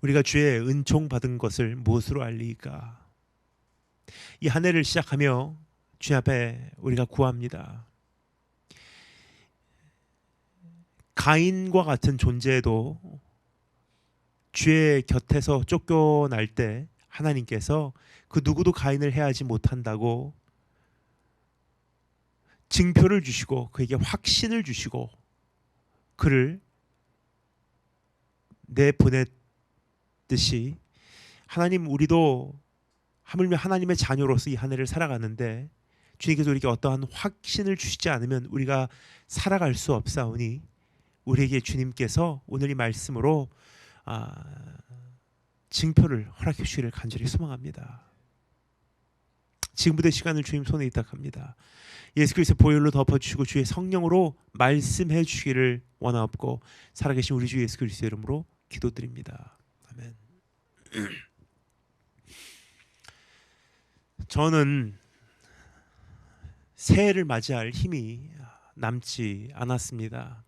우리가 주의 은총 받은 것을 무엇으로 알리까? 이 한 해를 시작하며 주님 앞에 우리가 구합니다. 가인과 같은 존재도 주의 곁에서 쫓겨날 때 하나님께서 그 누구도 가인을 해하지 못한다고 증표를 주시고 그에게 확신을 주시고 그를 내보냈듯이 하나님, 우리도 하물며 하나님의 자녀로서 이 한 해를 살아가는데 주님께서 우리에게 어떠한 확신을 주시지 않으면 우리가 살아갈 수 없사오니 우리에게 주님께서 오늘 이 말씀으로 증표를 허락해 주시기를 간절히 소망합니다. 지금부터 시간을 주님 손에 위탁합니다. 예수 그리스도의 보혈로 덮어주시고 주의 성령으로 말씀해 주시기를 원하옵고 살아계신 우리 주 예수 그리스도의 이름으로 기도드립니다. 아멘. 저는 새해를 맞이할 힘이 남지 않았습니다.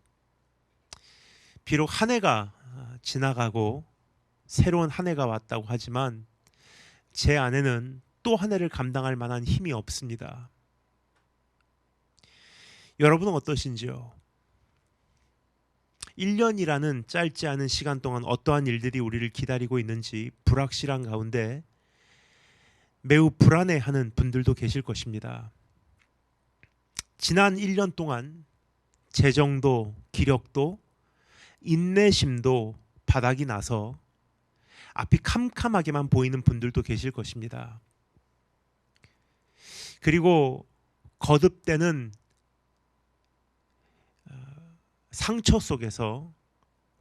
비록 한 해가 지나가고 새로운 한 해가 왔다고 하지만 제 안에는 또 한 해를 감당할 만한 힘이 없습니다. 여러분은 어떠신지요? 1년이라는 짧지 않은 시간 동안 어떠한 일들이 우리를 기다리고 있는지 불확실한 가운데 매우 불안해하는 분들도 계실 것입니다. 지난 1년 동안 재정도, 기력도, 인내심도 바닥이 나서 앞이 캄캄하게만 보이는 분들도 계실 것입니다. 그리고 거듭되는 상처 속에서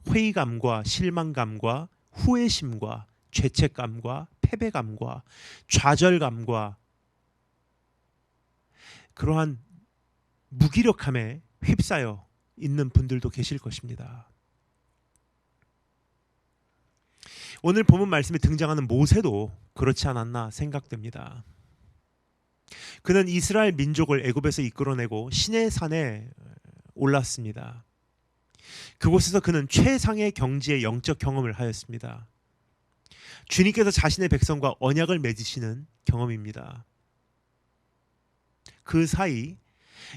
회의감과 실망감과 후회심과 죄책감과 패배감과 좌절감과 그러한 무기력함에 휩싸여 있는 분들도 계실 것입니다. 오늘 본문 말씀에 등장하는 모세도 그렇지 않았나 생각됩니다. 그는 이스라엘 민족을 애굽에서 이끌어내고 시내산에 올랐습니다. 그곳에서 그는 최상의 경지의 영적 경험을 하였습니다. 주님께서 자신의 백성과 언약을 맺으시는 경험입니다. 그 사이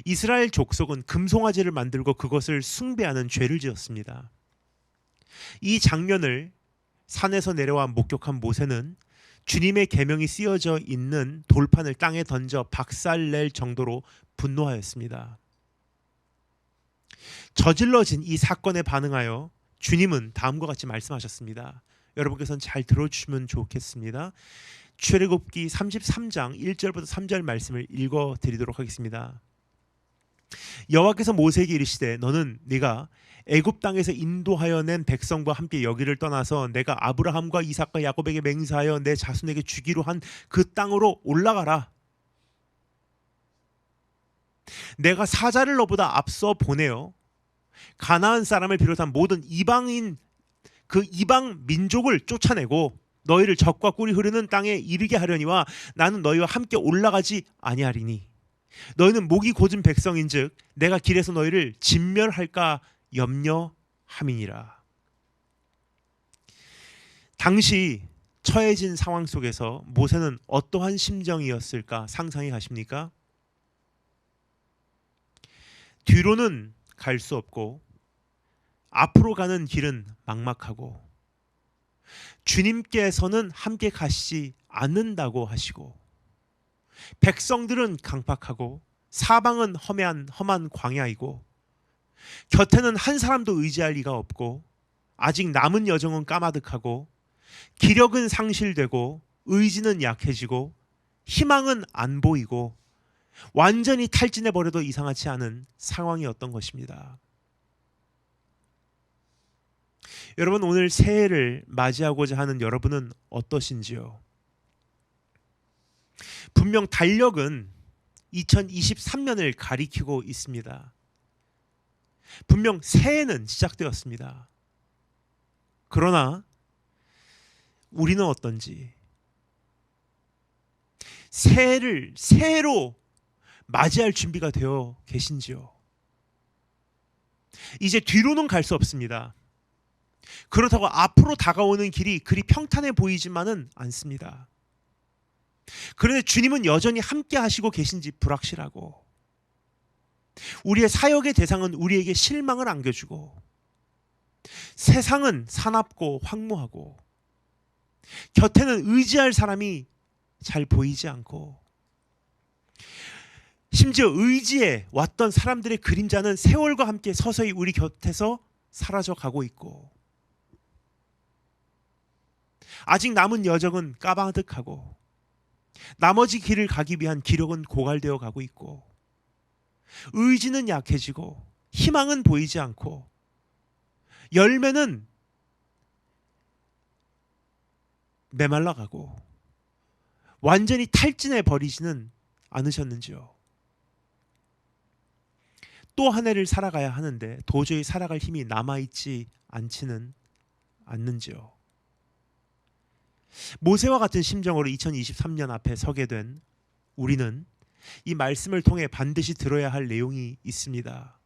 이스라엘 족속은 금송아지를 만들고 그것을 숭배하는 죄를 지었습니다. 이 장면을 산에서 내려와 목격한 모세는 주님의 계명이 쓰여져 있는 돌판을 땅에 던져 박살낼 정도로 분노하였습니다. 저질러진 이 사건에 반응하여 주님은 다음과 같이 말씀하셨습니다. 여러분께서는 잘 들어주시면 좋겠습니다. 출애굽기 33장 1절부터 3절 말씀을 읽어드리도록 하겠습니다. 여호와께서 모세에게 이르시되 너는 네가 애굽 땅에서 인도하여 낸 백성과 함께 여기를 떠나서 내가 아브라함과 이삭과 야곱에게 맹세하여 내 자손에게 주기로 한 그 땅으로 올라가라. 내가 사자를 너보다 앞서 보내어 가나안 사람을 비롯한 모든 이방인 그 이방 민족을 쫓아내고 너희를 적과 꿀이 흐르는 땅에 이르게 하려니와 나는 너희와 함께 올라가지 아니하리니 너희는 목이 곧은 백성인즉 내가 길에서 너희를 진멸할까 염려함이니라. 당시 처해진 상황 속에서 모세는 어떠한 심정이었을까 상상이 가십니까? 뒤로는 갈 수 없고 앞으로 가는 길은 막막하고 주님께서는 함께 가시지 않는다고 하시고 백성들은 강팍하고 사방은 험한 광야이고 곁에는 한 사람도 의지할 리가 없고 아직 남은 여정은 까마득하고 기력은 상실되고 의지는 약해지고 희망은 안 보이고 완전히 탈진해버려도 이상하지 않은 상황이었던 것입니다. 여러분, 오늘 새해를 맞이하고자 하는 여러분은 어떠신지요? 분명 달력은 2023년을 가리키고 있습니다. 분명 새해는 시작되었습니다. 그러나 우리는 어떤지, 새해를 새해로 맞이할 준비가 되어 계신지요? 이제 뒤로는 갈 수 없습니다. 그렇다고 앞으로 다가오는 길이 그리 평탄해 보이지만은 않습니다. 그런데 주님은 여전히 함께 하시고 계신지 불확실하고, 우리의 사역의 대상은 우리에게 실망을 안겨주고, 세상은 사납고 황무하고, 곁에는 의지할 사람이 잘 보이지 않고, 심지어 의지해 왔던 사람들의 그림자는 세월과 함께 서서히 우리 곁에서 사라져 가고 있고, 아직 남은 여정은 까마득하고, 나머지 길을 가기 위한 기력은 고갈되어 가고 있고, 의지는 약해지고 희망은 보이지 않고, 열매는 메말라가고 완전히 탈진해 버리지는 않으셨는지요? 또 한 해를 살아가야 하는데 도저히 살아갈 힘이 남아있지 않지는 않는지요? 모세와 같은 심정으로 2023년 앞에 서게 된 우리는 이 말씀을 통해 반드시 들어야 할 내용이 있습니다.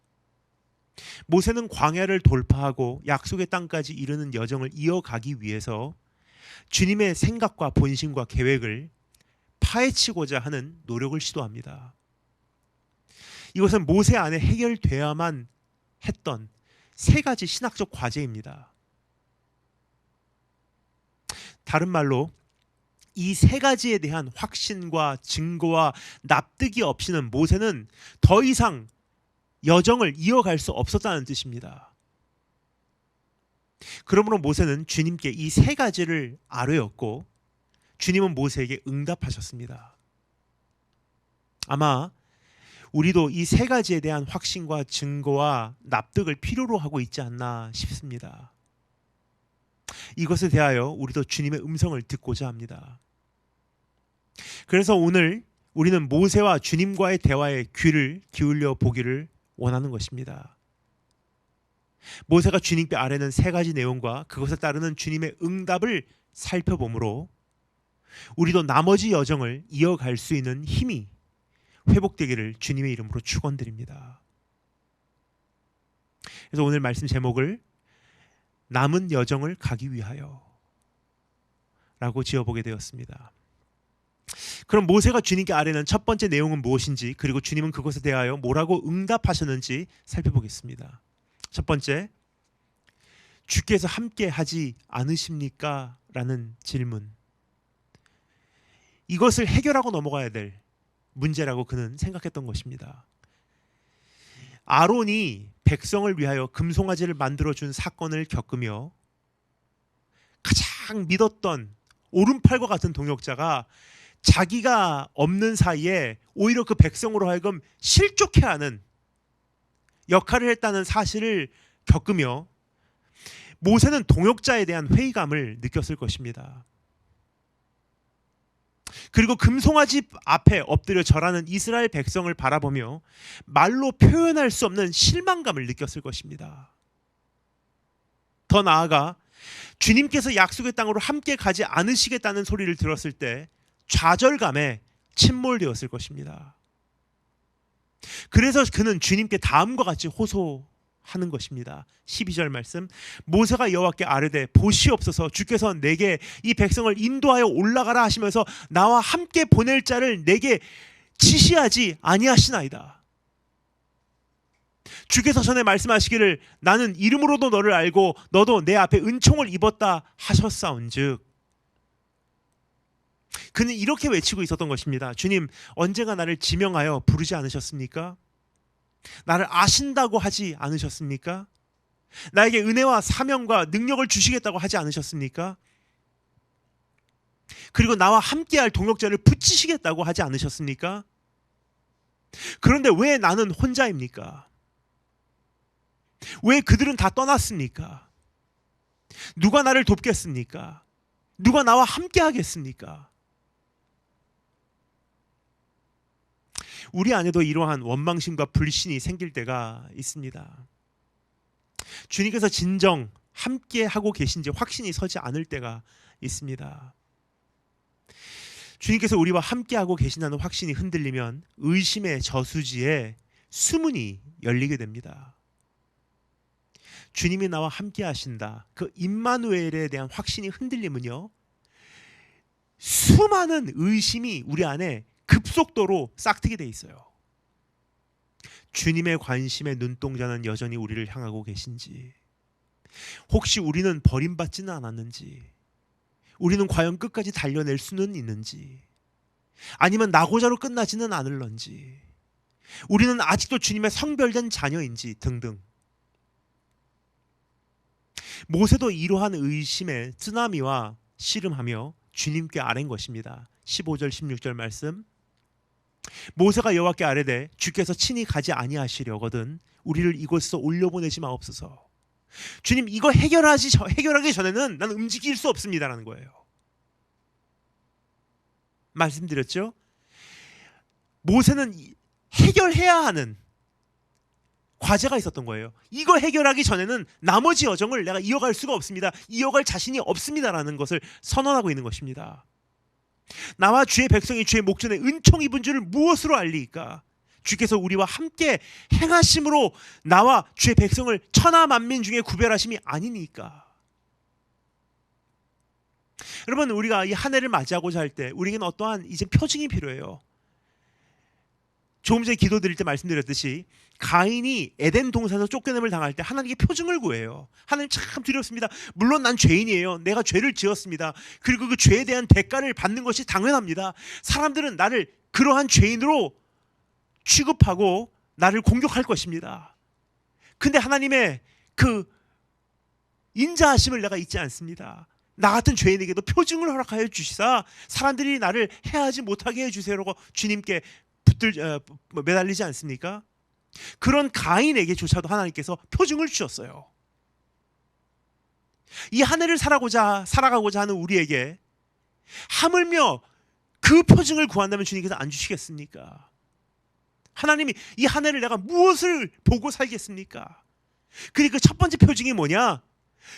모세는 광야를 돌파하고 약속의 땅까지 이르는 여정을 이어가기 위해서 주님의 생각과 본심과 계획을 파헤치고자 하는 노력을 시도합니다. 이것은 모세 안에 해결돼야만 했던 세 가지 신학적 과제입니다. 다른 말로 이 세 가지에 대한 확신과 증거와 납득이 없이는 모세는 더 이상 여정을 이어갈 수 없었다는 뜻입니다. 그러므로 모세는 주님께 이 세 가지를 아뢰었고, 주님은 모세에게 응답하셨습니다. 아마 우리도 이 세 가지에 대한 확신과 증거와 납득을 필요로 하고 있지 않나 싶습니다. 이것에 대하여 우리도 주님의 음성을 듣고자 합니다. 그래서 오늘 우리는 모세와 주님과의 대화에 귀를 기울여 보기를 원하는 것입니다. 모세가 주님께 아뢰는 세 가지 내용과 그것에 따르는 주님의 응답을 살펴보므로 우리도 나머지 여정을 이어갈 수 있는 힘이 회복되기를 주님의 이름으로 축원드립니다. 그래서 오늘 말씀 제목을 남은 여정을 가기 위하여 라고 지어보게 되었습니다. 그럼 모세가 주님께 아뢰는 첫 번째 내용은 무엇인지, 그리고 주님은 그것에 대하여 뭐라고 응답하셨는지 살펴보겠습니다. 첫 번째, 주께서 함께 하지 않으십니까? 라는 질문. 이것을 해결하고 넘어가야 될 문제라고 그는 생각했던 것입니다. 아론이 백성을 위하여 금송아지를 만들어준 사건을 겪으며 가장 믿었던 오른팔과 같은 동역자가 자기가 없는 사이에 오히려 그 백성으로 하여금 실족해하는 역할을 했다는 사실을 겪으며 모세는 동역자에 대한 회의감을 느꼈을 것입니다. 그리고 금송아지 앞에 엎드려 절하는 이스라엘 백성을 바라보며 말로 표현할 수 없는 실망감을 느꼈을 것입니다. 더 나아가 주님께서 약속의 땅으로 함께 가지 않으시겠다는 소리를 들었을 때 좌절감에 침몰되었을 것입니다. 그래서 그는 주님께 다음과 같이 호소하는 것입니다. 12절 말씀, 모세가 여호와께 아뢰되 보시옵소서, 주께서 내게 이 백성을 인도하여 올라가라 하시면서 나와 함께 보낼 자를 내게 지시하지 아니하시나이다. 주께서 전에 말씀하시기를 나는 이름으로도 너를 알고 너도 내 앞에 은총을 입었다 하셨사온즉, 그는 이렇게 외치고 있었던 것입니다. 주님, 언젠가 나를 지명하여 부르지 않으셨습니까? 나를 아신다고 하지 않으셨습니까? 나에게 은혜와 사명과 능력을 주시겠다고 하지 않으셨습니까? 그리고 나와 함께할 동역자를 붙이시겠다고 하지 않으셨습니까? 그런데 왜 나는 혼자입니까? 왜 그들은 다 떠났습니까? 누가 나를 돕겠습니까? 누가 나와 함께 하겠습니까? 우리 안에도 이러한 원망심과 불신이 생길 때가 있습니다. 주님께서 진정 함께 하고 계신지 확신이 서지 않을 때가 있습니다. 주님께서 우리와 함께 하고 계신다는 확신이 흔들리면 의심의 저수지에 수문이 열리게 됩니다. 주님이 나와 함께 하신다. 그 임마누엘에 대한 확신이 흔들리면요, 수많은 의심이 우리 안에 급속도로 싹트게 돼 있어요. 주님의 관심의 눈동자는 여전히 우리를 향하고 계신지, 혹시 우리는 버림받지는 않았는지, 우리는 과연 끝까지 달려낼 수는 있는지, 아니면 나고자로 끝나지는 않을런지, 우리는 아직도 주님의 성별된 자녀인지 등등. 모세도 이러한 의심에 쓰나미와 씨름하며 주님께 아뢰는 것입니다. 15절 16절 말씀. 모세가 여호와께 아뢰되 주께서 친히 가지 아니하시려거든 우리를 이곳에서 올려보내지 마옵소서. 주님, 이거 해결하기 전에는 나는 움직일 수 없습니다라는 거예요. 말씀드렸죠? 모세는 해결해야 하는 과제가 있었던 거예요. 이거 해결하기 전에는 나머지 여정을 내가 이어갈 수가 없습니다. 이어갈 자신이 없습니다라는 것을 선언하고 있는 것입니다. 나와 주의 백성이 주의 목전에 은총 입은 줄을 무엇으로 알리이까? 주께서 우리와 함께 행하심으로 나와 주의 백성을 천하 만민 중에 구별하심이 아니니까. 여러분, 우리가 이 한 해를 맞이하고자 할 때 우리에게는 어떠한 이제 표징이 필요해요. 조금 전에 기도 드릴 때 말씀드렸듯이 가인이 에덴 동산에서 쫓겨냄을 당할 때 하나님께 표징을 구해요. 하나님 참 두렵습니다. 물론 난 죄인이에요. 내가 죄를 지었습니다. 그리고 그 죄에 대한 대가를 받는 것이 당연합니다. 사람들은 나를 그러한 죄인으로 취급하고 나를 공격할 것입니다. 근데 하나님의 그 인자하심을 내가 잊지 않습니다. 나 같은 죄인에게도 표징을 허락하여 주시사 사람들이 나를 해하지 못하게 해주세요라고 주님께 매달리지 않습니까? 그런 가인에게조차도 하나님께서 표징을 주셨어요. 이 한 해를 살아가고자 하는 우리에게 하물며 그 표징을 구한다면 주님께서 안 주시겠습니까? 하나님이 이 한 해를 내가 무엇을 보고 살겠습니까? 그러니까 첫 번째 표징이 뭐냐?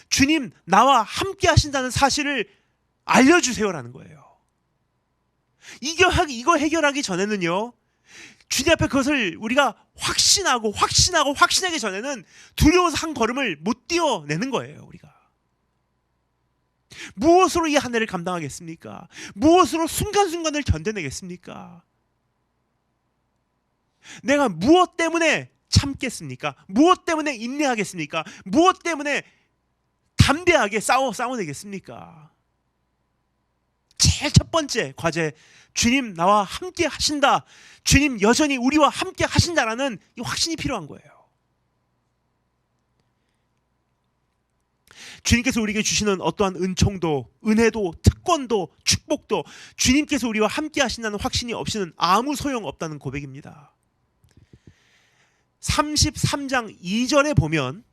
주님, 나와 함께 하신다는 사실을 알려주세요라는 거예요. 이거 해결하기 전에는요, 주님 앞에 그것을 우리가 확신하기 전에는 두려워서 한 걸음을 못 뛰어내는 거예요. 우리가 무엇으로 이 한 해를 감당하겠습니까? 무엇으로 순간순간을 견뎌내겠습니까? 내가 무엇 때문에 참겠습니까? 무엇 때문에 인내하겠습니까? 무엇 때문에 담대하게 싸워내겠습니까? 제일 첫 번째 과제, 주님 나와 함께 하신다, 주님 여전히 우리와 함께 하신다라는 이 확신이 필요한 거예요. 주님께서 우리에게 주시는 어떠한 은총도, 은혜도, 특권도, 축복도 주님께서 우리와 함께 하신다는 확신이 없이는 아무 소용없다는 고백입니다. 33장 2절에 보면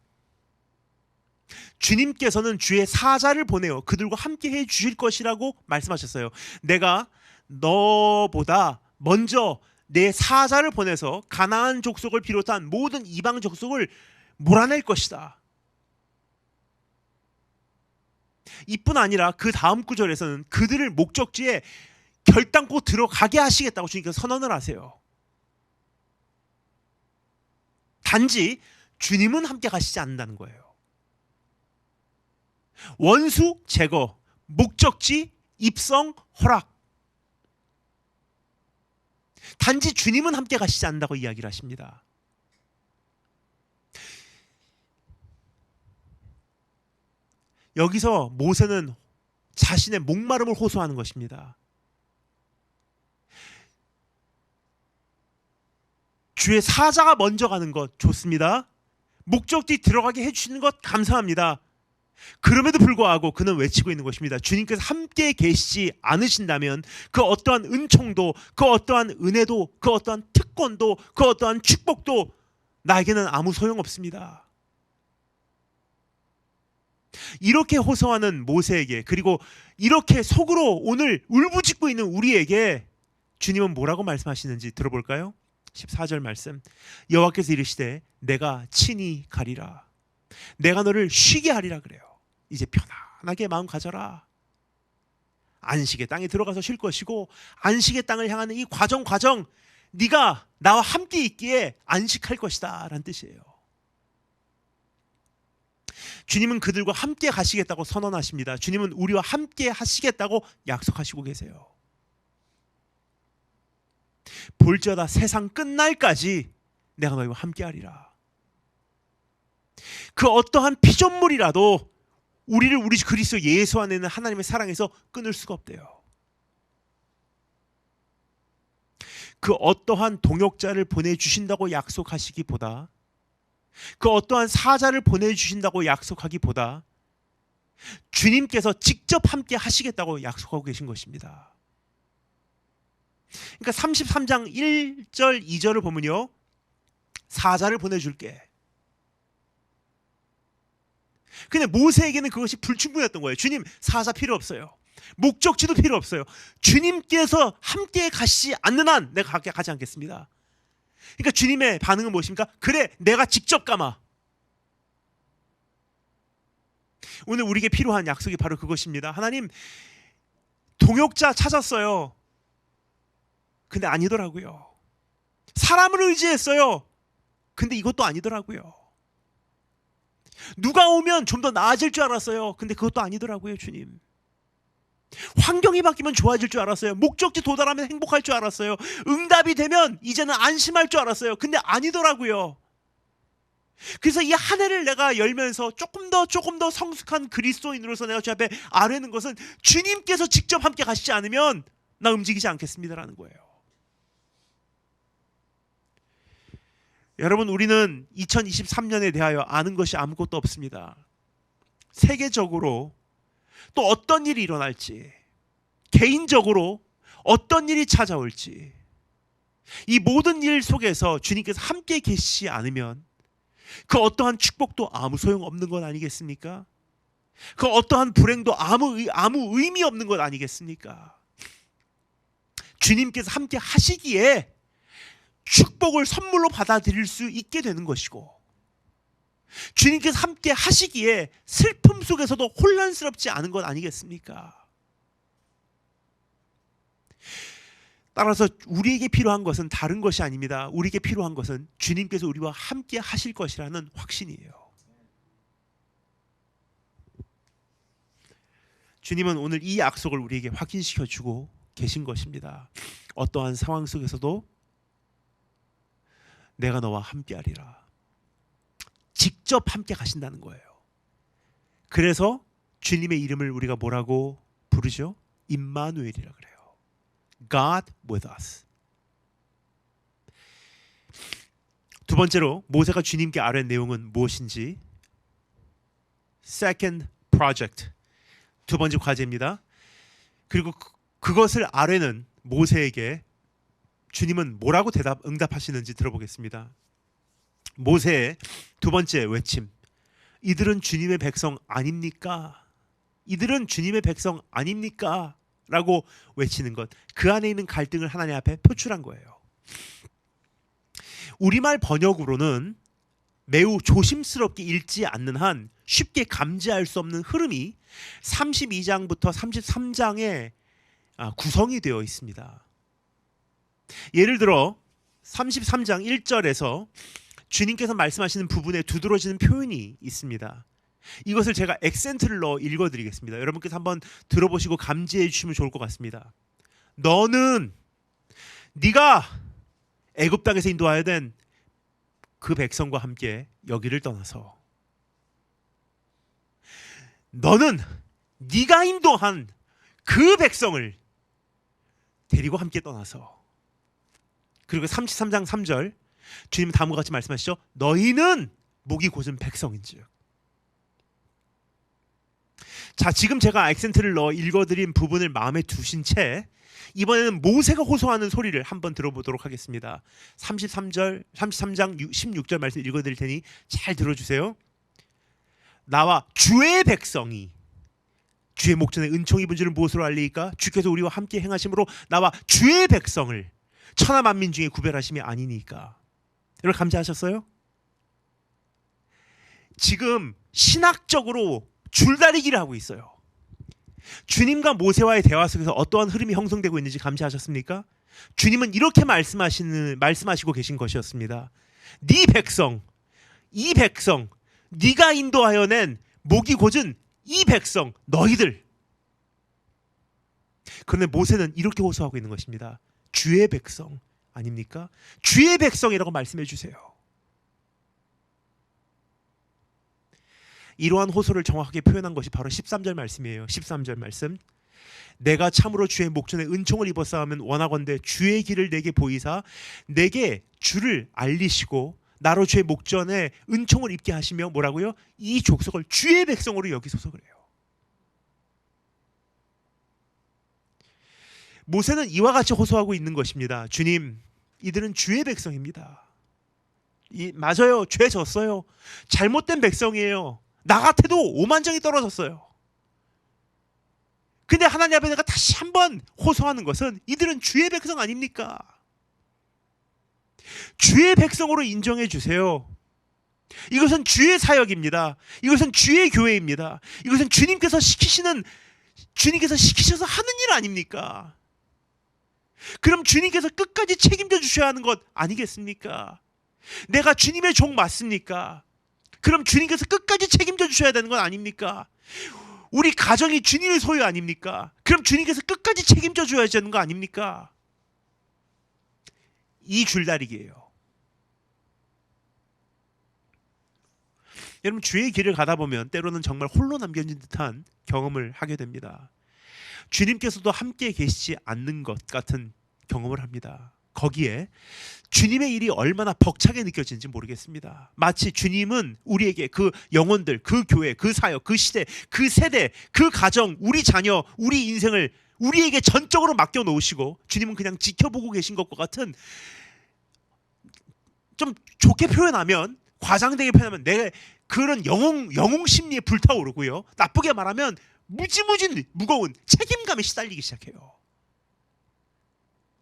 주님께서는 주의 사자를 보내어 그들과 함께 해 주실 것이라고 말씀하셨어요. 내가 너보다 먼저 내 사자를 보내서 가나안 족속을 비롯한 모든 이방 족속을 몰아낼 것이다. 이뿐 아니라 그 다음 구절에서는 그들을 목적지에 결단코 들어가게 하시겠다고 주님께서 선언을 하세요. 단지 주님은 함께 가시지 않는다는 거예요. 원수 제거, 목적지 입성 허락. 단지 주님은 함께 가시지 않는다고 이야기를 하십니다. 여기서 모세는 자신의 목마름을 호소하는 것입니다. 주의 사자가 먼저 가는 것 좋습니다. 목적지 들어가게 해주시는 것 감사합니다. 그럼에도 불구하고 그는 외치고 있는 것입니다. 주님께서 함께 계시지 않으신다면 그 어떠한 은총도, 그 어떠한 은혜도, 그 어떠한 특권도, 그 어떠한 축복도 나에게는 아무 소용없습니다. 이렇게 호소하는 모세에게, 그리고 이렇게 속으로 오늘 울부짖고 있는 우리에게 주님은 뭐라고 말씀하시는지 들어볼까요? 14절 말씀. 여호와께서 이르시되 내가 친히 가리라. 내가 너를 쉬게 하리라 그래요. 이제 편안하게 마음 가져라. 안식의 땅에 들어가서 쉴 것이고, 안식의 땅을 향하는 이 과정 네가 나와 함께 있기에 안식할 것이다 라는 뜻이에요. 주님은 그들과 함께 가시겠다고 선언하십니다. 주님은 우리와 함께 하시겠다고 약속하시고 계세요. 볼지어다 세상 끝날까지 내가 너희와 함께 하리라. 그 어떠한 피조물이라도 우리를 우리 그리스도 예수 안에 있는 하나님의 사랑에서 끊을 수가 없대요. 그 어떠한 동역자를 보내주신다고 약속하시기보다, 그 어떠한 사자를 보내주신다고 약속하기보다 주님께서 직접 함께 하시겠다고 약속하고 계신 것입니다. 그러니까 33장 1절 2절을 보면요, 사자를 보내줄게. 근데 모세에게는 그것이 불충분했던 거예요. 주님, 사자 필요 없어요. 목적지도 필요 없어요. 주님께서 함께 가시지 않는 한 내가 가지 않겠습니다. 그러니까 주님의 반응은 무엇입니까? 그래, 내가 직접 가마. 오늘 우리에게 필요한 약속이 바로 그것입니다. 하나님, 동역자 찾았어요. 근데 아니더라고요. 사람을 의지했어요. 근데 이것도 아니더라고요. 누가 오면 좀 더 나아질 줄 알았어요. 근데 그것도 아니더라고요, 주님. 환경이 바뀌면 좋아질 줄 알았어요. 목적지 도달하면 행복할 줄 알았어요. 응답이 되면 이제는 안심할 줄 알았어요. 근데 아니더라고요. 그래서 이 한 해를 내가 열면서 조금 더 성숙한 그리스도인으로서 내가 주 앞에 아뢰는 것은 주님께서 직접 함께 가시지 않으면 나 움직이지 않겠습니다라는 거예요. 여러분, 우리는 2023년에 대하여 아는 것이 아무것도 없습니다. 세계적으로 또 어떤 일이 일어날지, 개인적으로 어떤 일이 찾아올지, 이 모든 일 속에서 주님께서 함께 계시지 않으면 그 어떠한 축복도 아무 소용없는 것 아니겠습니까? 그 어떠한 불행도 아무 의미 없는 것 아니겠습니까? 주님께서 함께 하시기에 축복을 선물로 받아들일 수 있게 되는 것이고, 주님께서 함께 하시기에 슬픔 속에서도 혼란스럽지 않은 것 아니겠습니까? 따라서 우리에게 필요한 것은 다른 것이 아닙니다. 우리에게 필요한 것은 주님께서 우리와 함께 하실 것이라는 확신이에요. 주님은 오늘 이 약속을 우리에게 확인시켜 주고 계신 것입니다. 어떠한 상황 속에서도 내가 너와 함께 하리라. 직접 함께 가신다는 거예요. 그래서 주님의 이름을 우리가 뭐라고 부르죠? 임마누엘이라 그래요. God with us. 두 번째로 모세가 주님께 아뢰는 내용은 무엇인지, second project, 두 번째 과제입니다. 그리고 그것을 아뢰는 모세에게 주님은 뭐라고 응답하시는지 들어보겠습니다. 모세의 두 번째 외침, 이들은 주님의 백성 아닙니까? 이들은 주님의 백성 아닙니까? 라고 외치는 것, 그 안에 있는 갈등을 하나님 앞에 표출한 거예요. 우리말 번역으로는 매우 조심스럽게 읽지 않는 한 쉽게 감지할 수 없는 흐름이 32장부터 33장에 구성이 되어 있습니다. 예를 들어 33장 1절에서 주님께서 말씀하시는 부분에 두드러지는 표현이 있습니다. 이것을 제가 액센트를 넣어 읽어드리겠습니다. 여러분께서 한번 들어보시고 감지해 주시면 좋을 것 같습니다. 너는 네가 애굽 땅에서 인도하여 된 그 백성과 함께 여기를 떠나서, 너는 네가 인도한 그 백성을 데리고 함께 떠나서, 그리고 33장 3절 주님은 다음과 같이 말씀하시죠. 너희는 목이 곧은 백성인즉. 자, 지금 제가 액센트를 넣어 읽어드린 부분을 마음에 두신 채 이번에는 모세가 호소하는 소리를 한번 들어보도록 하겠습니다. 33장 16절 말씀 읽어드릴 테니 잘 들어주세요. 나와 주의 백성이 주의 목전에 은총 입은 줄을 무엇으로 알리까? 주께서 우리와 함께 행하심으로 나와 주의 백성을 천하 만민 중에 구별하심이 아니니까. 여러분 감지하셨어요? 지금 신학적으로 줄다리기를 하고 있어요. 주님과 모세와의 대화 속에서 어떠한 흐름이 형성되고 있는지 감지하셨습니까? 주님은 이렇게 말씀하시고 계신 것이었습니다. 네 백성, 이 백성, 네가 인도하여 낸 목이 곧은 이 백성 너희들. 그런데 모세는 이렇게 호소하고 있는 것입니다. 주의 백성 아닙니까? 주의 백성이라고 말씀해 주세요. 이러한 호소를 정확하게 표현한 것이 바로 13절 말씀이에요. 13절 말씀. 내가 참으로 주의 목전에 은총을 입었사오면 원하건대 주의 길을 내게 보이사 내게 주를 알리시고 나로 주의 목전에 은총을 입게 하시며 뭐라고요? 이 족속을 주의 백성으로 여기소서 그래요. 모세는 이와 같이 호소하고 있는 것입니다. 주님, 이들은 주의 백성입니다. 맞아요. 죄 졌어요. 잘못된 백성이에요. 나 같아도 오만정이 떨어졌어요. 근데 하나님 앞에 내가 다시 한번 호소하는 것은 이들은 주의 백성 아닙니까? 주의 백성으로 인정해 주세요. 이것은 주의 사역입니다. 이것은 주의 교회입니다. 이것은 주님께서 시키셔서 하는 일 아닙니까? 그럼 주님께서 끝까지 책임져 주셔야 하는 것 아니겠습니까? 내가 주님의 종 맞습니까? 그럼 주님께서 끝까지 책임져 주셔야 되는 건 아닙니까? 우리 가정이 주님의 소유 아닙니까? 그럼 주님께서 끝까지 책임져 줘야 되는 거 아닙니까? 이 줄다리기예요. 여러분, 주의 길을 가다 보면 때로는 정말 홀로 남겨진 듯한 경험을 하게 됩니다. 주님께서도 함께 계시지 않는 것 같은 경험을 합니다. 거기에 주님의 일이 얼마나 벅차게 느껴지는지 모르겠습니다. 마치 주님은 우리에게 그 영혼들, 그 교회, 그 사역, 그 시대, 그 세대, 그 가정, 우리 자녀, 우리 인생을 우리에게 전적으로 맡겨놓으시고 주님은 그냥 지켜보고 계신 것과 같은, 좀 좋게 표현하면, 과장되게 표현하면 내 그런 영웅 심리에 불타오르고요. 나쁘게 말하면 무지무지 무거운 책임감에 시달리기 시작해요.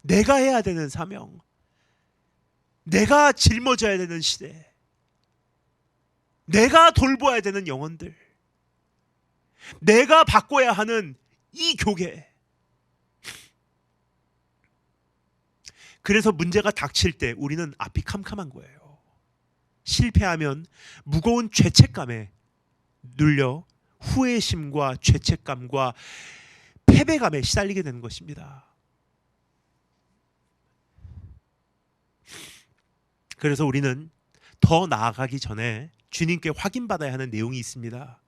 내가 해야 되는 사명, 내가 짊어져야 되는 시대, 내가 돌보아야 되는 영혼들, 내가 바꿔야 하는 이 교계. 그래서 문제가 닥칠 때 우리는 앞이 캄캄한 거예요. 실패하면 무거운 죄책감에 눌려 후회심과 죄책감과 패배감에 시달리게 되는 것입니다. 그래서 우리는 더 나아가기 전에 주님께 확인받아야 하는 내용이 있습니다.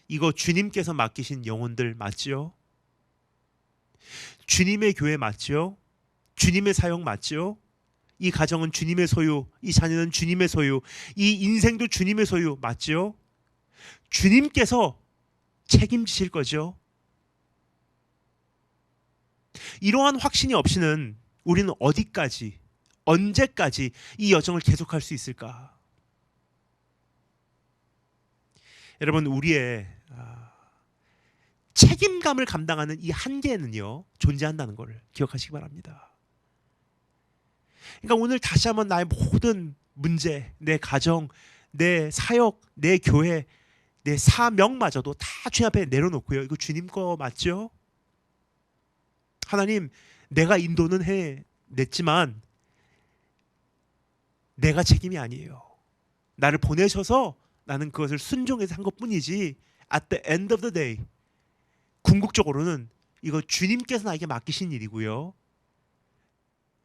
이거 주님께서 맡기신 영혼들 맞지요? 주님의 교회 맞지요? 주님의 사역 맞지요? 이 가정은 주님의 소유, 이 자녀는 주님의 소유, 이 인생도 주님의 소유 맞지요? 주님께서 책임지실 거죠. 이러한 확신이 없이는 우리는 어디까지, 언제까지 이 여정을 계속할 수 있을까? 여러분, 우리의 책임감을 감당하는 이 한계는요, 존재한다는 것을 기억하시기 바랍니다. 그러니까 오늘 다시 한번 나의 모든 문제, 내 가정, 내 사역, 내 교회, 내 사명마저도 다 주님 앞에 내려놓고요. 이거 주님 거 맞죠? 하나님, 내가 인도는 해냈지만 내가 책임이 아니에요. 나를 보내셔서 나는 그것을 순종해서 한 것뿐이지, at the end of the day, 궁극적으로는 이거 주님께서 나에게 맡기신 일이고요.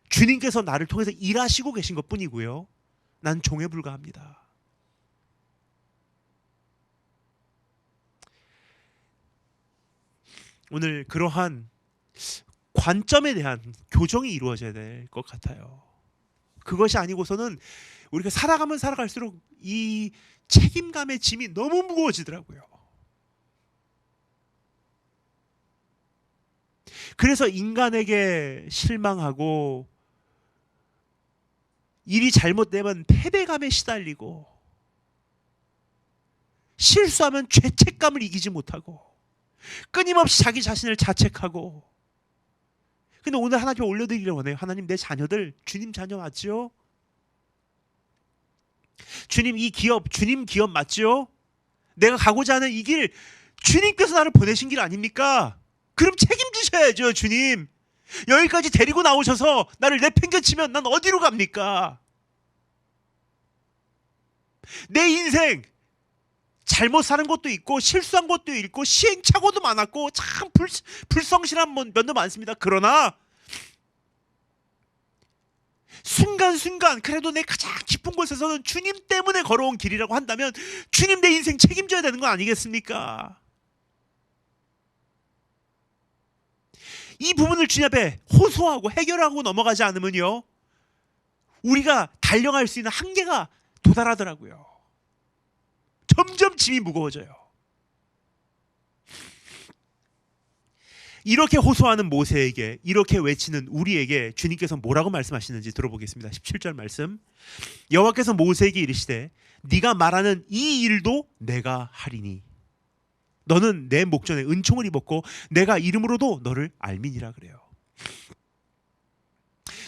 주님께서 나를 통해서 일하시고 계신 것뿐이고요. 난 종에 불과합니다. 오늘 그러한 관점에 대한 교정이 이루어져야 될 것 같아요. 그것이 아니고서는 우리가 살아가면 살아갈수록 이 책임감의 짐이 너무 무거워지더라고요. 그래서 인간에게 실망하고 일이 잘못되면 패배감에 시달리고 실수하면 죄책감을 이기지 못하고 끊임없이 자기 자신을 자책하고. 근데 오늘 하나님께 올려드리기를 원해요. 하나님, 내 자녀들 주님 자녀 맞죠? 주님, 이 기업 주님 기업 맞죠? 내가 가고자 하는 이 길 주님께서 나를 보내신 길 아닙니까? 그럼 책임지셔야죠. 주님, 여기까지 데리고 나오셔서 나를 내팽개치면 난 어디로 갑니까? 내 인생, 잘못 사는 것도 있고 실수한 것도 있고 시행착오도 많았고 참 불성실한 면도 많습니다. 그러나 순간순간 그래도 내 가장 깊은 곳에서는 주님 때문에 걸어온 길이라고 한다면 주님 내 인생 책임져야 되는 거 아니겠습니까? 이 부분을 주님 앞에 호소하고 해결하고 넘어가지 않으면요, 우리가 달려갈 수 있는 한계가 도달하더라고요. 점점 짐이 무거워져요. 이렇게 호소하는 모세에게, 이렇게 외치는 우리에게 주님께서 뭐라고 말씀하시는지 들어보겠습니다. 17절 말씀. 여호와께서 모세에게 이르시되 네가 말하는 이 일도 내가 하리니 너는 내 목전에 은총을 입었고 내가 이름으로도 너를 알미니라 그래요.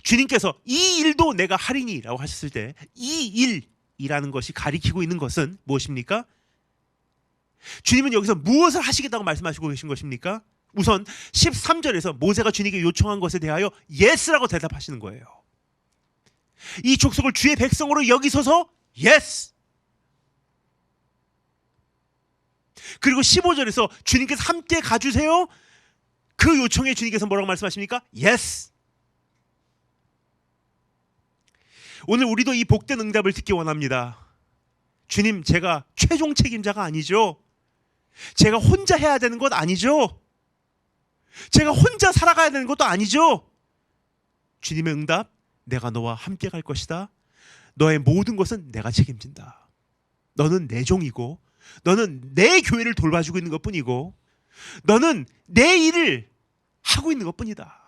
주님께서 이 일도 내가 하리니 라고 하셨을 때 이 일이라는 것이 가리키고 있는 것은 무엇입니까? 주님은 여기서 무엇을 하시겠다고 말씀하시고 계신 것입니까? 우선 13절에서 모세가 주님께 요청한 것에 대하여 예스라고 대답하시는 거예요. 이 족속을 주의 백성으로 여기소서 예스. 그리고 15절에서 주님께서 함께 가주세요. 그 요청에 주님께서 뭐라고 말씀하십니까? 예스. 오늘 우리도 이 복된 응답을 듣기 원합니다. 주님, 제가 최종 책임자가 아니죠. 제가 혼자 해야 되는 것 아니죠. 제가 혼자 살아가야 되는 것도 아니죠. 주님의 응답, 내가 너와 함께 갈 것이다. 너의 모든 것은 내가 책임진다. 너는 내 종이고 너는 내 교회를 돌봐주고 있는 것뿐이고 너는 내 일을 하고 있는 것뿐이다.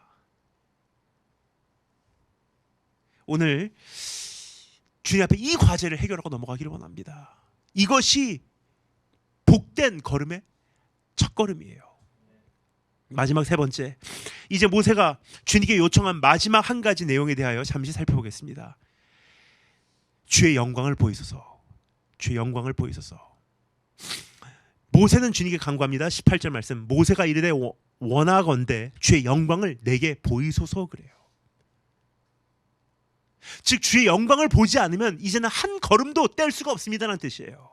오늘 주님 앞에 이 과제를 해결하고 넘어가기를 원합니다. 이것이 복된 걸음의 첫 걸음이에요. 마지막 세 번째, 이제 모세가 주님께 요청한 마지막 한 가지 내용에 대하여 잠시 살펴보겠습니다. 주의 영광을 보이소서. 주의 영광을 보이소서. 모세는 주님께 간구합니다. 18절 말씀. 모세가 이르되 원하건대 주의 영광을 내게 보이소서 그래요. 즉 주의 영광을 보지 않으면 이제는 한 걸음도 뗄 수가 없습니다라는 뜻이에요.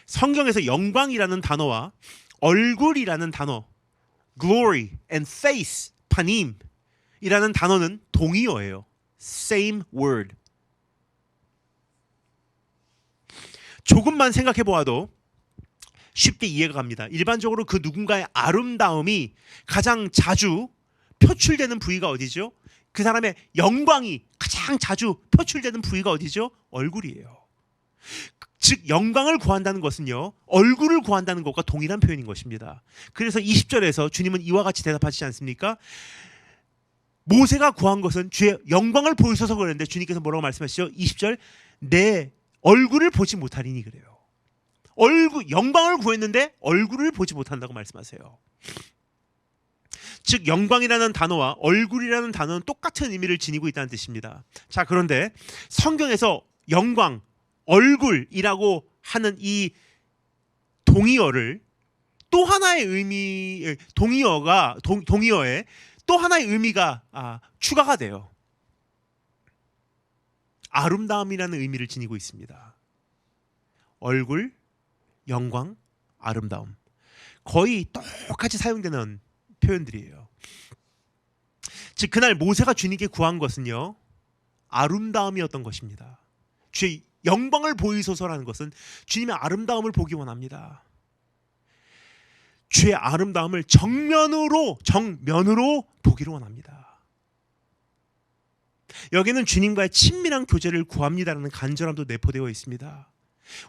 성경에서 영광이라는 단어와 얼굴이라는 단어, glory and face, 파님이라는 단어는 동의어예요. Same word. 조금만 생각해 보아도 쉽게 이해가 갑니다. 일반적으로 그 누군가의 아름다움이 가장 자주 표출되는 부위가 어디죠? 그 사람의 영광이 가장 자주 표출되는 부위가 어디죠? 얼굴이에요. 즉 영광을 구한다는 것은요, 얼굴을 구한다는 것과 동일한 표현인 것입니다. 그래서 20절에서 주님은 이와 같이 대답하시지 않습니까? 모세가 구한 것은 주의 영광을 보이소서 그랬는데 주님께서 뭐라고 말씀하시죠? 20절, 내 얼굴을 보지 못하리니 그래요. 영광을 구했는데 얼굴을 보지 못한다고 말씀하세요. 즉 영광이라는 단어와 얼굴이라는 단어는 똑같은 의미를 지니고 있다는 뜻입니다. 자, 그런데 성경에서 영광, 얼굴이라고 하는 이 동의어를 또 하나의 의미, 동의어에 또 하나의 의미가 추가가 돼요. 아름다움이라는 의미를 지니고 있습니다. 얼굴, 영광, 아름다움. 거의 똑같이 사용되는 표현들이에요. 즉 그날 모세가 주님께 구한 것은요, 아름다움이었던 것입니다. 주의 영광을 보이소서라는 것은 주님의 아름다움을 보기 원합니다. 주의 아름다움을 정면으로 보기를 원합니다. 여기는 주님과의 친밀한 교제를 구합니다라는 간절함도 내포되어 있습니다.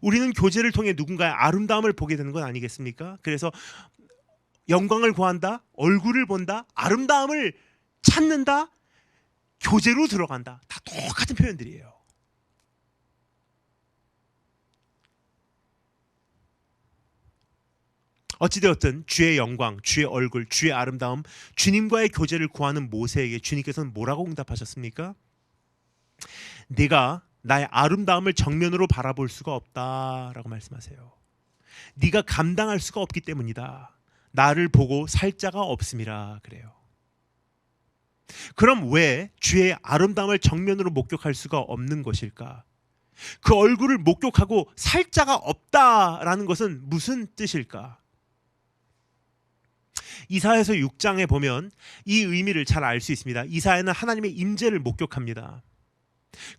우리는 교제를 통해 누군가의 아름다움을 보게 되는 건 아니겠습니까? 그래서 영광을 구한다, 얼굴을 본다, 아름다움을 찾는다, 교제로 들어간다. 다 똑같은 표현들이에요. 어찌되었든 주의 영광, 주의 얼굴, 주의 아름다움, 주님과의 교제를 구하는 모세에게 주님께서는 뭐라고 응답하셨습니까? 네가 나의 아름다움을 정면으로 바라볼 수가 없다라고 말씀하세요. 네가 감당할 수가 없기 때문이다. 나를 보고 살 자가 없음이라 그래요. 그럼 왜 주의 아름다움을 정면으로 목격할 수가 없는 것일까? 그 얼굴을 목격하고 살 자가 없다라는 것은 무슨 뜻일까? 이사야서 6장에 보면 이 의미를 잘 알 수 있습니다. 이사야는 하나님의 임재를 목격합니다.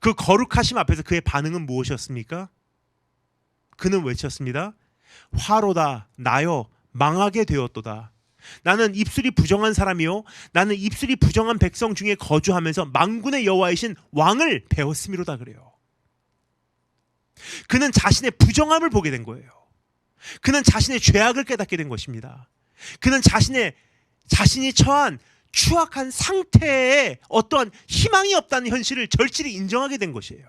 그 거룩하심 앞에서 그의 반응은 무엇이었습니까? 그는 외쳤습니다. 화로다 나여 망하게 되었도다. 나는 입술이 부정한 사람이요 나는 입술이 부정한 백성 중에 거주하면서 만군의 여호와이신 왕을 배웠음이로다 그래요. 그는 자신의 부정함을 보게 된 거예요. 그는 자신의 죄악을 깨닫게 된 것입니다. 그는 자신이 처한 추악한 상태에 어떠한 희망이 없다는 현실을 절실히 인정하게 된 것이에요.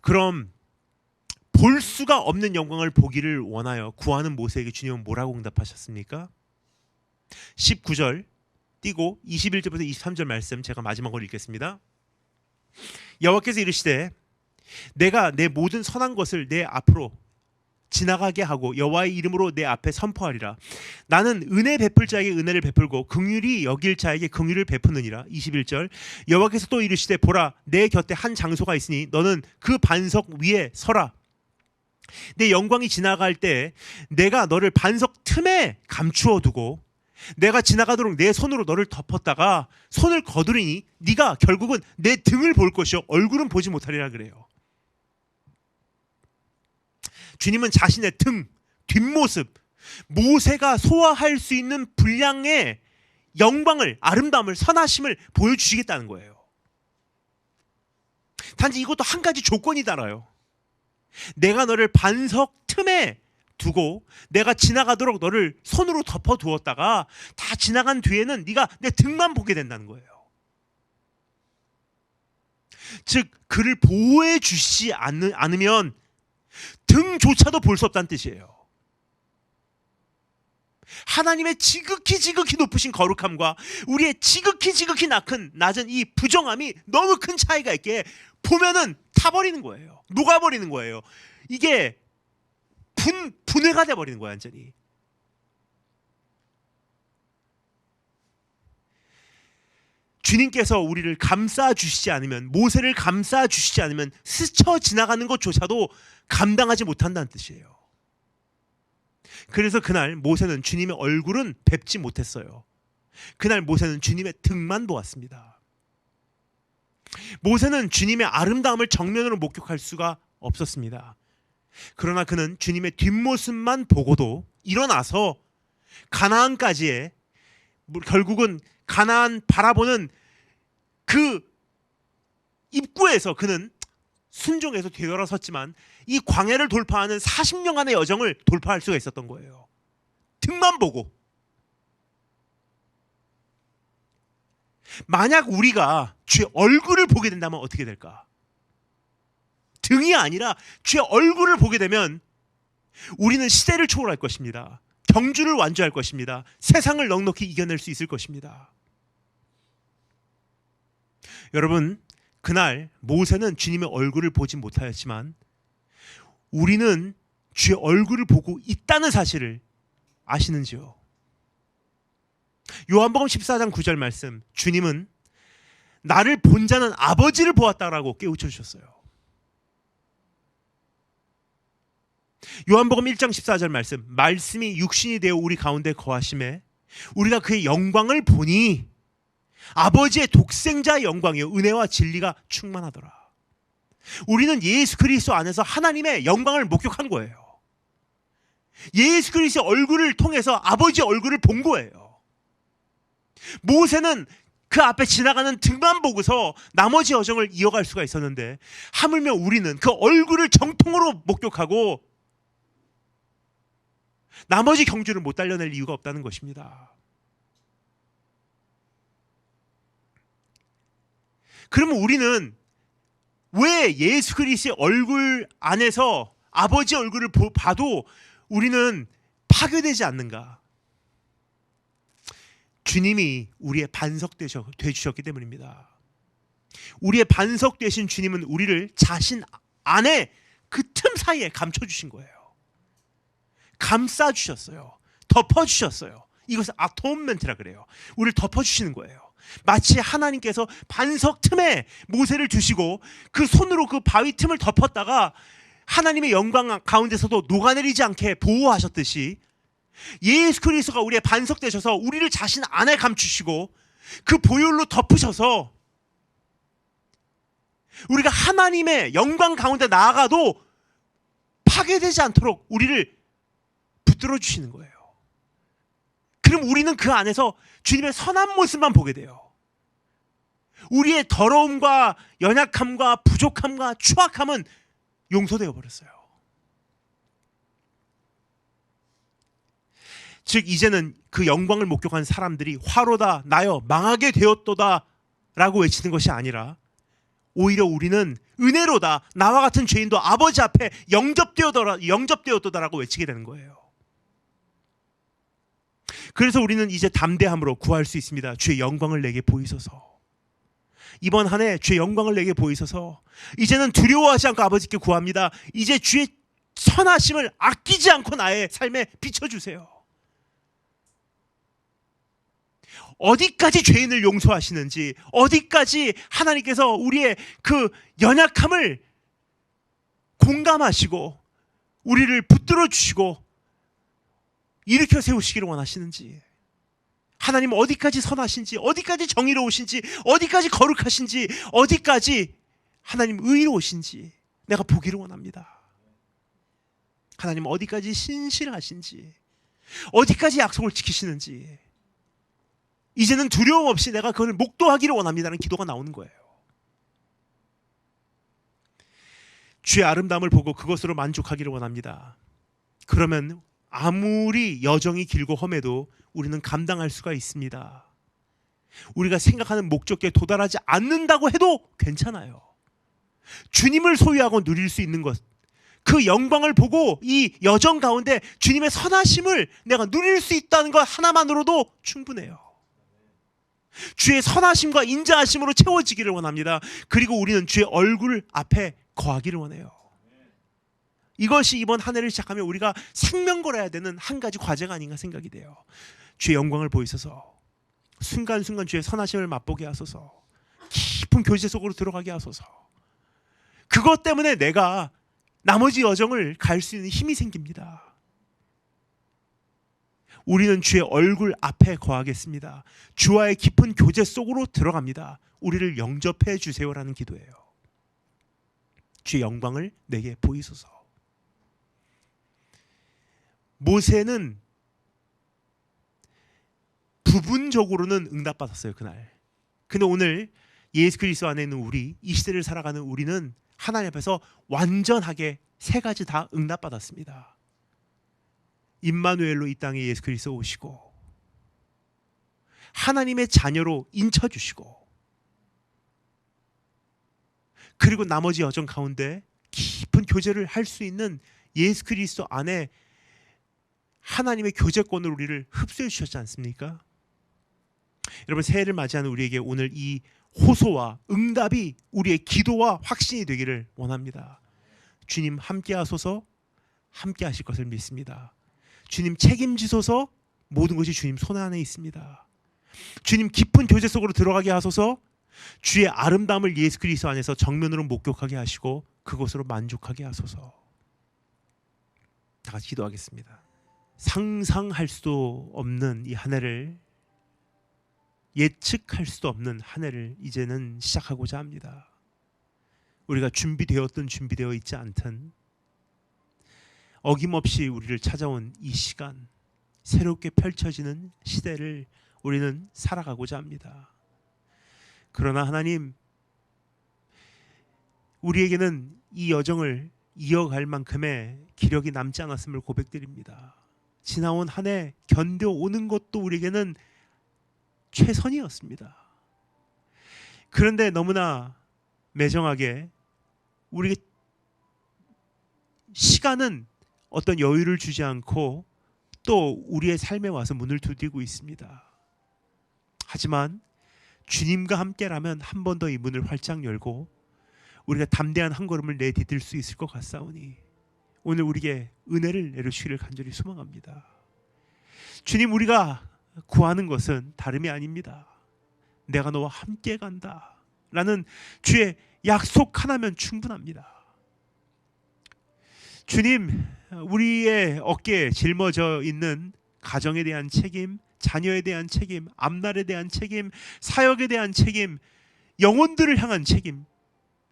그럼 볼 수가 없는 영광을 보기를 원하여 구하는 모세에게 주님은 뭐라고 응답하셨습니까? 19절 띄고 21절부터 23절 말씀 제가 마지막으로 읽겠습니다. 여호와께서 이르시되 내가 내 모든 선한 것을 내 앞으로 지나가게 하고 여호와의 이름으로 내 앞에 선포하리라. 나는 은혜 베풀 자에게 은혜를 베풀고 긍휼히 여길 자에게 긍휼을 베푸느니라. 21절 여호와께서 또 이르시되 보라 내 곁에 한 장소가 있으니 너는 그 반석 위에 서라. 내 영광이 지나갈 때 내가 너를 반석 틈에 감추어 두고 내가 지나가도록 내 손으로 너를 덮었다가 손을 거두리니 네가 결국은 내 등을 볼 것이요 얼굴은 보지 못하리라 그래요. 주님은 자신의 등, 뒷모습, 모세가 소화할 수 있는 분량의 영광을, 아름다움을, 선하심을 보여주시겠다는 거예요. 단지 이것도 한 가지 조건이 달아요. 내가 너를 반석 틈에 두고 내가 지나가도록 너를 손으로 덮어두었다가 다 지나간 뒤에는 네가 내 등만 보게 된다는 거예요. 즉 그를 보호해 주시지 않으면 등조차도 볼 수 없다는 뜻이에요. 하나님의 지극히 높으신 거룩함과 우리의 지극히 낮은 이 부정함이 너무 큰 차이가 있게 보면은 타버리는 거예요. 녹아버리는 거예요. 이게 분해가 돼버리는 거야 완전히. 주님께서 우리를 감싸 주시지 않으면, 모세를 감싸 주시지 않으면 스쳐 지나가는 것조차도 감당하지 못한다는 뜻이에요. 그래서 그날 모세는 주님의 얼굴은 뵙지 못했어요. 그날 모세는 주님의 등만 보았습니다. 모세는 주님의 아름다움을 정면으로 목격할 수가 없었습니다. 그러나 그는 주님의 뒷모습만 보고도 일어나서 가나안까지의, 결국은 가나안 바라보는 그 입구에서 그는 순종해서 되돌아섰지만 이 광야를 돌파하는 40년간의 여정을 돌파할 수가 있었던 거예요. 등만 보고. 만약 우리가 주의 얼굴을 보게 된다면 어떻게 될까? 등이 아니라 주의 얼굴을 보게 되면 우리는 시대를 초월할 것입니다. 경주를 완주할 것입니다. 세상을 넉넉히 이겨낼 수 있을 것입니다. 여러분, 그날 모세는 주님의 얼굴을 보지 못하였지만 우리는 주의 얼굴을 보고 있다는 사실을 아시는지요? 요한복음 14장 9절 말씀, 주님은 나를 본 자는 아버지를 보았다라고 깨우쳐 주셨어요. 요한복음 1장 14절 말씀, 말씀이 육신이 되어 우리 가운데 거하심에 우리가 그의 영광을 보니 아버지의 독생자의 영광이요 은혜와 진리가 충만하더라. 우리는 예수 그리스도 안에서 하나님의 영광을 목격한 거예요. 예수 그리스도의 얼굴을 통해서 아버지의 얼굴을 본 거예요. 모세는 그 앞에 지나가는 등만 보고서 나머지 여정을 이어갈 수가 있었는데 하물며 우리는 그 얼굴을 정통으로 목격하고 나머지 경주를 못 달려낼 이유가 없다는 것입니다. 그러면 우리는 왜 예수 그리스도의 얼굴 안에서 아버지의 얼굴을 봐도 우리는 파괴되지 않는가? 주님이 우리의 반석 되주셨기 때문입니다. 우리의 반석 되신 주님은 우리를 자신 안에 그 틈 사이에 감춰주신 거예요. 감싸주셨어요. 덮어주셨어요. 이것을 아톰멘트라 그래요. 우리를 덮어주시는 거예요. 마치 하나님께서 반석 틈에 모세를 두시고 그 손으로 그 바위 틈을 덮었다가 하나님의 영광 가운데서도 녹아내리지 않게 보호하셨듯이 예수 그리스도가 우리의 반석 되셔서 우리를 자신 안에 감추시고 그 보혈로 덮으셔서 우리가 하나님의 영광 가운데 나아가도 파괴되지 않도록 우리를 붙들어 주시는 거예요. 그럼 우리는 그 안에서 주님의 선한 모습만 보게 돼요. 우리의 더러움과 연약함과 부족함과 추악함은 용서되어 버렸어요. 즉 이제는 그 영광을 목격한 사람들이 화로다 나여 망하게 되었도다 라고 외치는 것이 아니라 오히려 우리는 은혜로다 나와 같은 죄인도 아버지 앞에 영접되었도다라고 외치게 되는 거예요. 그래서 우리는 이제 담대함으로 구할 수 있습니다. 주의 영광을 내게 보이소서. 이번 한 해 주의 영광을 내게 보이소서. 이제는 두려워하지 않고 아버지께 구합니다. 이제 주의 선하심을 아끼지 않고 나의 삶에 비춰주세요. 어디까지 죄인을 용서하시는지, 어디까지 하나님께서 우리의 그 연약함을 공감하시고 우리를 붙들어 주시고 일으켜 세우시기를 원하시는지, 하나님 어디까지 선하신지, 어디까지 정의로우신지, 어디까지 거룩하신지, 어디까지 하나님 의로우신지 내가 보기를 원합니다. 하나님 어디까지 신실하신지, 어디까지 약속을 지키시는지 이제는 두려움 없이 내가 그걸 목도하기를 원합니다라는 기도가 나오는 거예요. 주의 아름다움을 보고 그것으로 만족하기를 원합니다. 그러면 아무리 여정이 길고 험해도 우리는 감당할 수가 있습니다. 우리가 생각하는 목적에 도달하지 않는다고 해도 괜찮아요. 주님을 소유하고 누릴 수 있는 것, 그 영광을 보고 이 여정 가운데 주님의 선하심을 내가 누릴 수 있다는 것 하나만으로도 충분해요. 주의 선하심과 인자하심으로 채워지기를 원합니다. 그리고 우리는 주의 얼굴 앞에 거하기를 원해요. 이것이 이번 한 해를 시작하면 우리가 생명 걸어야 되는 한 가지 과제가 아닌가 생각이 돼요. 주의 영광을 보이소서. 순간순간 주의 선하심을 맛보게 하소서. 깊은 교제 속으로 들어가게 하소서. 그것 때문에 내가 나머지 여정을 갈 수 있는 힘이 생깁니다. 우리는 주의 얼굴 앞에 거하겠습니다. 주와의 깊은 교제 속으로 들어갑니다. 우리를 영접해 주세요라는 기도예요. 주의 영광을 내게 보이소서. 모세는 부분적으로는 응답받았어요, 그날. 근데 오늘 예수 그리스도 안에 있는 우리, 이 시대를 살아가는 우리는 하나님 앞에서 완전하게 세 가지 다 응답받았습니다. 임마누엘로 이 땅에 예수 그리스도 오시고, 하나님의 자녀로 인쳐주시고, 그리고 나머지 여정 가운데 깊은 교제를 할 수 있는 예수 그리스도 안에 하나님의 교제권을 우리를 흡수해 주셨지 않습니까? 여러분, 새해를 맞이하는 우리에게 오늘 이 호소와 응답이 우리의 기도와 확신이 되기를 원합니다. 주님 함께 하소서. 함께 하실 것을 믿습니다. 주님 책임지소서. 모든 것이 주님 손 안에 있습니다. 주님 깊은 교제 속으로 들어가게 하소서. 주의 아름다움을 예수 그리스도 안에서 정면으로 목격하게 하시고 그것으로 만족하게 하소서. 다 같이 기도하겠습니다. 상상할 수도 없는 이 한 해를, 예측할 수도 없는 한 해를 이제는 시작하고자 합니다. 우리가 준비되었든 준비되어 있지 않든 어김없이 우리를 찾아온 이 시간, 새롭게 펼쳐지는 시대를 우리는 살아가고자 합니다. 그러나 하나님, 우리에게는 이 여정을 이어갈 만큼의 기력이 남지 않았음을 고백드립니다. 지나온 한 해 견뎌오는 것도 우리에게는 최선이었습니다. 그런데 너무나 매정하게 우리 시간은 어떤 여유를 주지 않고 또 우리의 삶에 와서 문을 두드리고 있습니다. 하지만 주님과 함께라면 한 번 더 이 문을 활짝 열고 우리가 담대한 한 걸음을 내디딜 수 있을 것 같사오니 오늘 우리에게 은혜를 내려주시기를 간절히 소망합니다. 주님, 우리가 구하는 것은 다름이 아닙니다. 내가 너와 함께 간다 라는 주의 약속 하나면 충분합니다. 주님, 우리의 어깨에 짊어져 있는 가정에 대한 책임, 자녀에 대한 책임, 앞날에 대한 책임, 사역에 대한 책임, 영혼들을 향한 책임,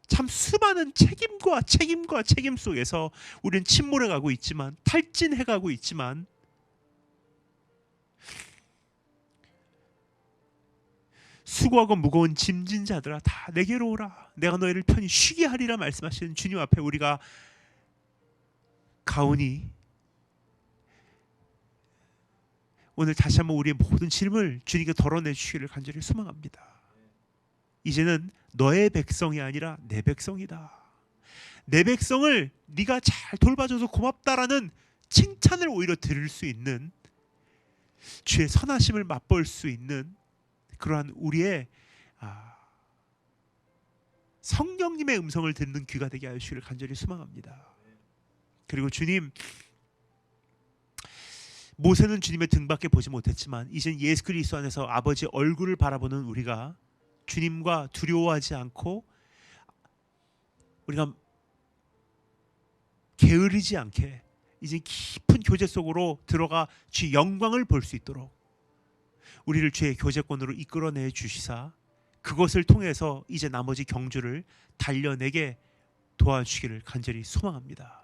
참 수많은 책임과 책임 속에서 우리는 침몰해가고 있지만, 탈진해가고 있지만, 수고하고 무거운 짐진 자들아 다 내게로 오라, 내가 너희를 편히 쉬게 하리라 말씀하시는 주님 앞에 우리가 가오니 오늘 다시 한번 우리의 모든 짐을 주님께 덜어내 주시기를 간절히 소망합니다. 이제는 너의 백성이 아니라 내 백성이다. 내 백성을 네가 잘 돌봐줘서 고맙다라는 칭찬을 오히려 들을 수 있는, 주의 선하심을 맛볼 수 있는 그러한 우리의 성령님의 음성을 듣는 귀가 되게 하여 주시기를 간절히 소망합니다. 그리고 주님, 모세는 주님의 등밖에 보지 못했지만 이젠 예수 그리스도 안에서 아버지 얼굴을 바라보는 우리가 주님과 두려워하지 않고 우리가 게으르지 않게 이제 깊은 교제 속으로 들어가 주의 영광을 볼 수 있도록 우리를 주의 교제권으로 이끌어내 주시사 그것을 통해서 이제 나머지 경주를 달려내게 도와주시기를 간절히 소망합니다.